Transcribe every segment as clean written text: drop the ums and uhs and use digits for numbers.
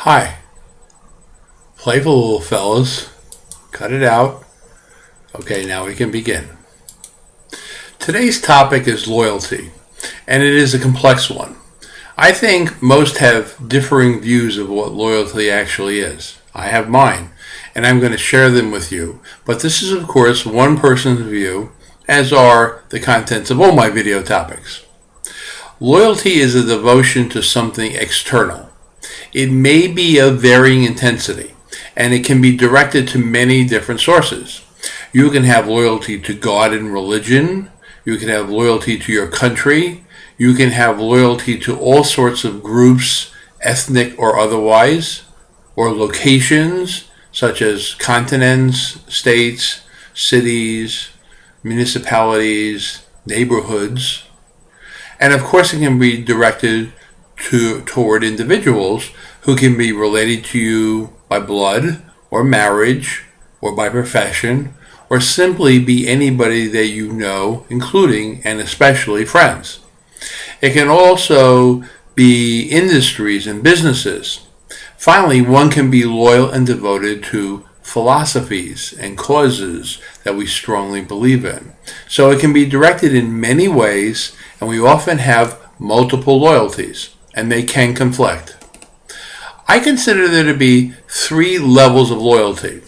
Hi, playful little fellas. Cut it out. Okay, now we can begin. Today's topic is loyalty, and it is a complex one. I think most have differing views of what loyalty actually is. I have mine, and I'm going to share them with you. But this is, of course, one person's view, as are the contents of all my video topics. Loyalty is a devotion to something external. It may be of varying intensity, and it can be directed to many different sources. You can have loyalty to God and religion. You can have loyalty to your country. You can have loyalty to all sorts of groups, ethnic or otherwise, or locations, such as continents, states, cities, municipalities, neighborhoods. And of course, it can be directed toward individuals who can be related to you by blood or marriage or by profession, or simply be anybody that you know, including and especially friends. It can also be industries and businesses. Finally, one can be loyal and devoted to philosophies and causes that we strongly believe in. So it can be directed in many ways, and we often have multiple loyalties, and they can conflict. I consider there to be three levels of loyalty.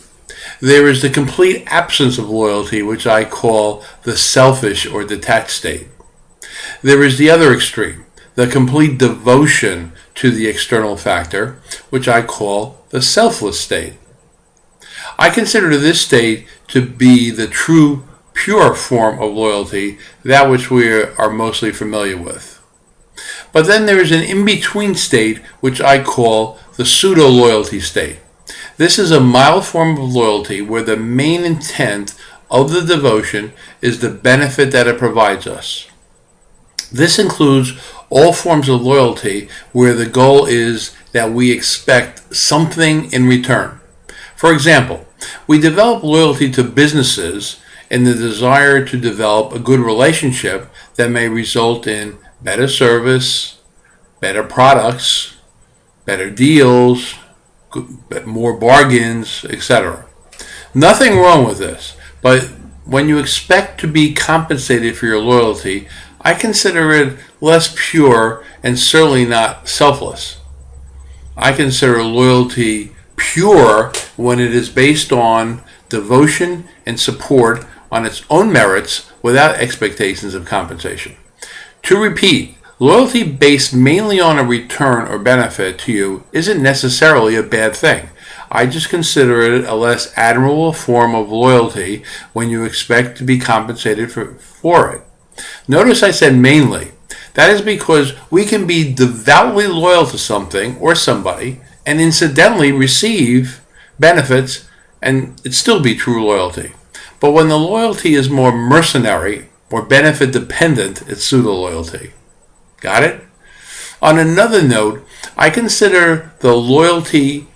There is the complete absence of loyalty, which I call the selfish or detached state. There is the other extreme, the complete devotion to the external factor, which I call the selfless state. I consider this state to be the true, pure form of loyalty, that which we are mostly familiar with. But then there is an in-between state, which I call the pseudo-loyalty state. This is a mild form of loyalty where the main intent of the devotion is the benefit that it provides us. This includes all forms of loyalty where the goal is that we expect something in return. For example, we develop loyalty to businesses in the desire to develop a good relationship that may result in better service, better products, better deals, more bargains, etc. Nothing wrong with this, but when you expect to be compensated for your loyalty, I consider it less pure and certainly not selfless. I consider loyalty pure when it is based on devotion and support on its own merits without expectations of compensation. To repeat, loyalty based mainly on a return or benefit to you isn't necessarily a bad thing. I just consider it a less admirable form of loyalty when you expect to be compensated for it. Notice I said mainly. That is because we can be devoutly loyal to something or somebody and incidentally receive benefits and it still be true loyalty. But when the loyalty is more mercenary or benefit dependent, it's pseudo-loyalty. Got it? On another note, I consider the loyalty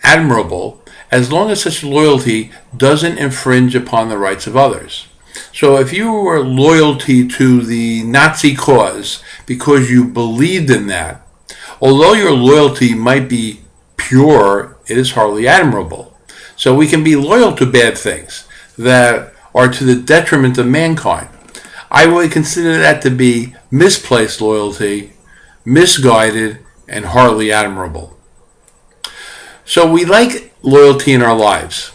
admirable as long as such loyalty doesn't infringe upon the rights of others. So if you were loyalty to the Nazi cause because you believed in that, although your loyalty might be pure, it is hardly admirable. So we can be loyal to bad things that are to the detriment of mankind. I would consider that to be misplaced loyalty, misguided, and hardly admirable. So we like loyalty in our lives.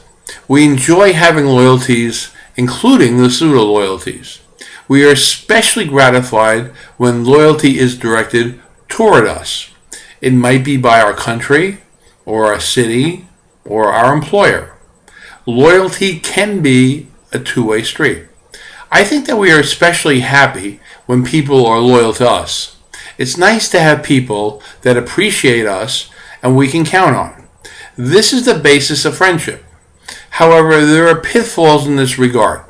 We enjoy having loyalties, including the pseudo-loyalties. We are especially gratified when loyalty is directed toward us. It might be by our country, or our city, or our employer. Loyalty can be a two-way street. I think that we are especially happy when people are loyal to us. It's nice to have people that appreciate us and we can count on. This is the basis of friendship. However, there are pitfalls in this regard.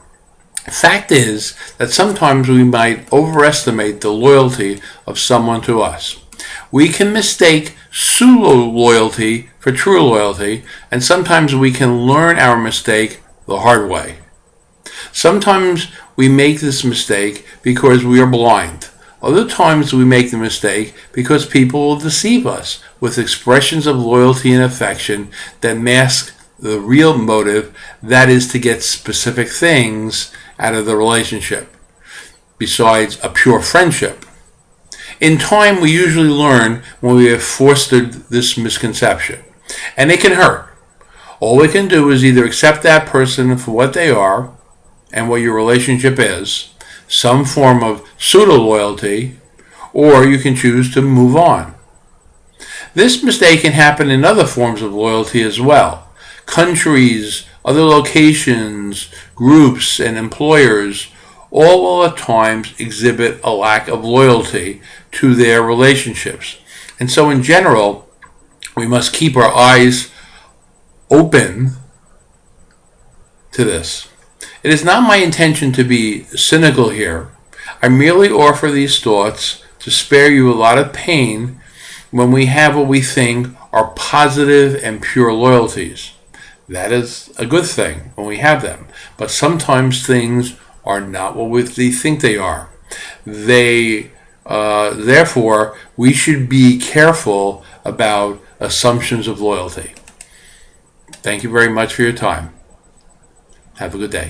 Fact is that sometimes we might overestimate the loyalty of someone to us. We can mistake pseudo-loyalty for true loyalty, and sometimes we can learn our mistake the hard way. Sometimes we make this mistake because we are blind. Other times we make the mistake because people will deceive us with expressions of loyalty and affection that mask the real motive, that is to get specific things out of the relationship, besides a pure friendship. In time, we usually learn when we have fostered this misconception, and it can hurt. All we can do is either accept that person for what they are and what your relationship is, some form of pseudo-loyalty, or you can choose to move on. This mistake can happen in other forms of loyalty as well. Countries, other locations, groups, and employers all will at times exhibit a lack of loyalty to their relationships. And so in general, we must keep our eyes open to this. It is not my intention to be cynical here. I merely offer these thoughts to spare you a lot of pain when we have what we think are positive and pure loyalties. That is a good thing when we have them. But sometimes things are not what we think they are. Therefore, we should be careful about assumptions of loyalty. Thank you very much for your time. Have a good day.